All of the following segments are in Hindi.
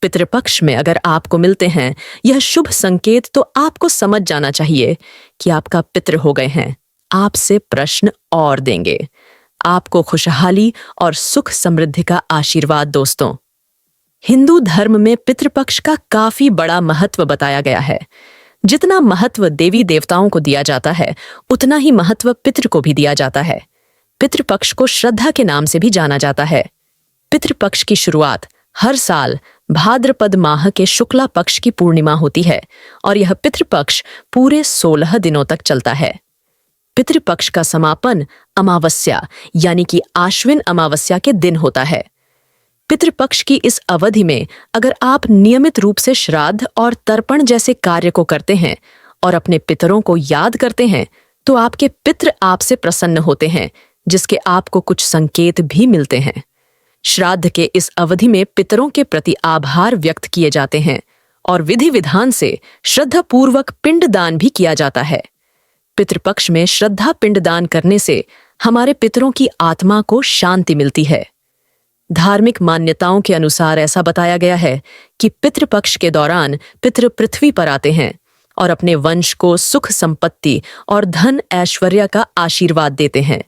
पितृपक्ष में अगर आपको मिलते हैं यह शुभ संकेत, तो आपको समझ जाना चाहिए कि आपका पितृ हो गए हैं, आपसे प्रश्न और देंगे, आपको खुशहाली और सुख समृद्धि का आशीर्वाद। दोस्तों, हिंदू धर्म में पितृपक्ष का काफी बड़ा महत्व बताया गया है। जितना महत्व देवी देवताओं को दिया जाता है, उतना ही महत्व पितृ को भी दिया जाता है। पितृपक्ष को श्रद्धा के नाम से भी जाना जाता है। पितृपक्ष की शुरुआत हर साल भाद्रपद माह के शुक्ला पक्ष की पूर्णिमा होती है और यह पितृपक्ष पूरे 16 दिनों तक चलता है। पितृपक्ष का समापन अमावस्या यानी कि आश्विन अमावस्या के दिन होता है। पितृपक्ष की इस अवधि में अगर आप नियमित रूप से श्राद्ध और तर्पण जैसे कार्य को करते हैं और अपने पितरों को याद करते हैं, तो आपके पितृ आपसे प्रसन्न होते हैं, जिसके आपको कुछ संकेत भी मिलते हैं। श्राद्ध के इस अवधि में पितरों के प्रति आभार व्यक्त किए जाते हैं और विधि विधान से श्रद्धापूर्वक पिंडदान भी किया जाता है। पितृपक्ष में श्रद्धा पिंडदान करने से हमारे पितरों की आत्मा को शांति मिलती है। धार्मिक मान्यताओं के अनुसार ऐसा बताया गया है कि पितृपक्ष के दौरान पितृ पृथ्वी पर आते हैं और अपने वंश को सुख संपत्ति और धन ऐश्वर्य का आशीर्वाद देते हैं।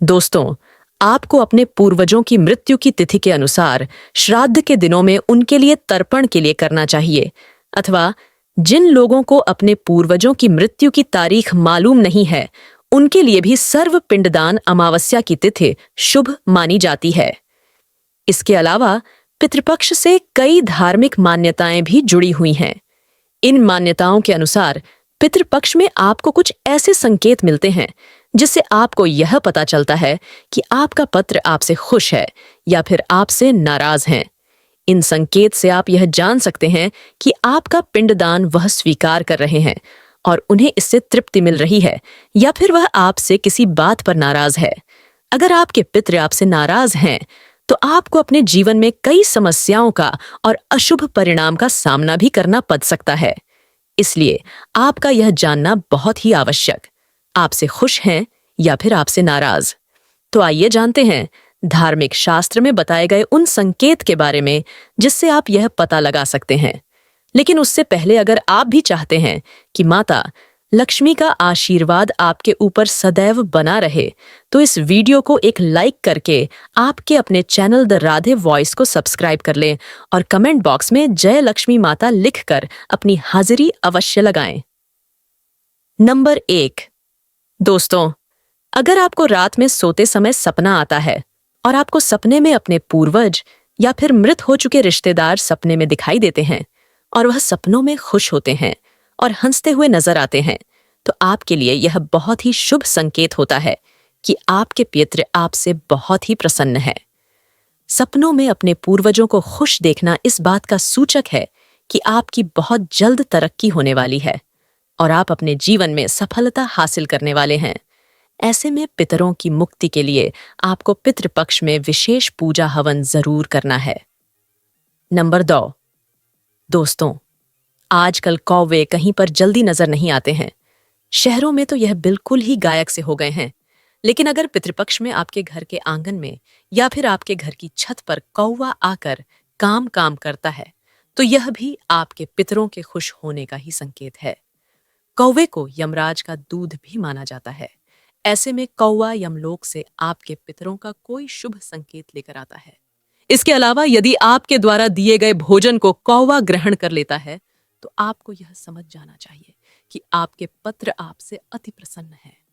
दोस्तों, आपको अपने पूर्वजों की मृत्यु की तिथि के अनुसार श्राद्ध के दिनों में उनके लिए तर्पण के लिए करना चाहिए, अथवा जिन लोगों को अपने पूर्वजों की मृत्यु की तारीख मालूम नहीं है, उनके लिए भी सर्व पिंडदान अमावस्या की तिथि शुभ मानी जाती है। इसके अलावा पितृपक्ष से कई धार्मिक मान्यताएं भी जुड़ी हुई हैं। इन मान्यताओं के अनुसार पितृपक्ष में आपको कुछ ऐसे संकेत मिलते हैं जिससे आपको यह पता चलता है कि आपका पितृ आपसे खुश है या फिर आपसे नाराज हैं। इन संकेत से आप यह जान सकते हैं कि आपका पिंडदान वह स्वीकार कर रहे हैं और उन्हें इससे तृप्ति मिल रही है, या फिर वह आपसे किसी बात पर नाराज है। अगर आपके पितृ आपसे नाराज हैं, तो आपको अपने जीवन में कई समस्याओं का और अशुभ परिणाम का सामना भी करना पड़ सकता है। इसलिए आपका यह जानना बहुत ही आवश्यक, आपसे खुश हैं या फिर आपसे नाराज। तो आइए जानते हैं धार्मिक शास्त्र में बताए गए उन संकेत के बारे में जिससे आप यह पता लगा सकते हैं। लेकिन उससे पहले अगर आप भी चाहते हैं कि माता लक्ष्मी का आशीर्वाद आपके ऊपर सदैव बना रहे, तो इस वीडियो को एक लाइक करके आपके अपने चैनल द राधे वॉइस को सब्सक्राइब कर लें और कमेंट बॉक्स में जय लक्ष्मी माता लिखकर अपनी हाजिरी अवश्य लगाएं। नंबर 1। दोस्तों, अगर आपको रात में सोते समय सपना आता है और आपको सपने में अपने पूर्वज या फिर मृत हो चुके रिश्तेदार सपने में दिखाई देते हैं और वह सपनों में खुश होते हैं और हंसते हुए नजर आते हैं, तो आपके लिए यह बहुत ही शुभ संकेत होता है कि आपके पितृ आपसे बहुत ही प्रसन्न है। सपनों में अपने पूर्वजों को खुश देखना इस बात का सूचक है कि आपकी बहुत जल्द तरक्की होने वाली है और आप अपने जीवन में सफलता हासिल करने वाले हैं। ऐसे में पितरों की मुक्ति के लिए आपको पितृपक्ष में विशेष पूजा हवन जरूर करना है। नंबर 2। दोस्तों, आजकल कौवे कहीं पर जल्दी नजर नहीं आते हैं। शहरों में तो यह बिल्कुल ही गायब से हो गए हैं। लेकिन अगर पितृपक्ष में आपके घर के आंगन में या फिर आपके घर की छत पर कौवा आकर काम करता है, तो यह भी आपके पितरों के खुश होने का ही संकेत है। कौवे को यमराज का दूध भी माना जाता है। ऐसे में कौवा यमलोक से आपके पितरों का कोई शुभ संकेत लेकर आता है। इसके अलावा यदि आपके द्वारा दिए गए भोजन को कौवा ग्रहण कर लेता है, तो आपको यह समझ जाना चाहिए कि आपके पितृ आपसे अति प्रसन्न हैं।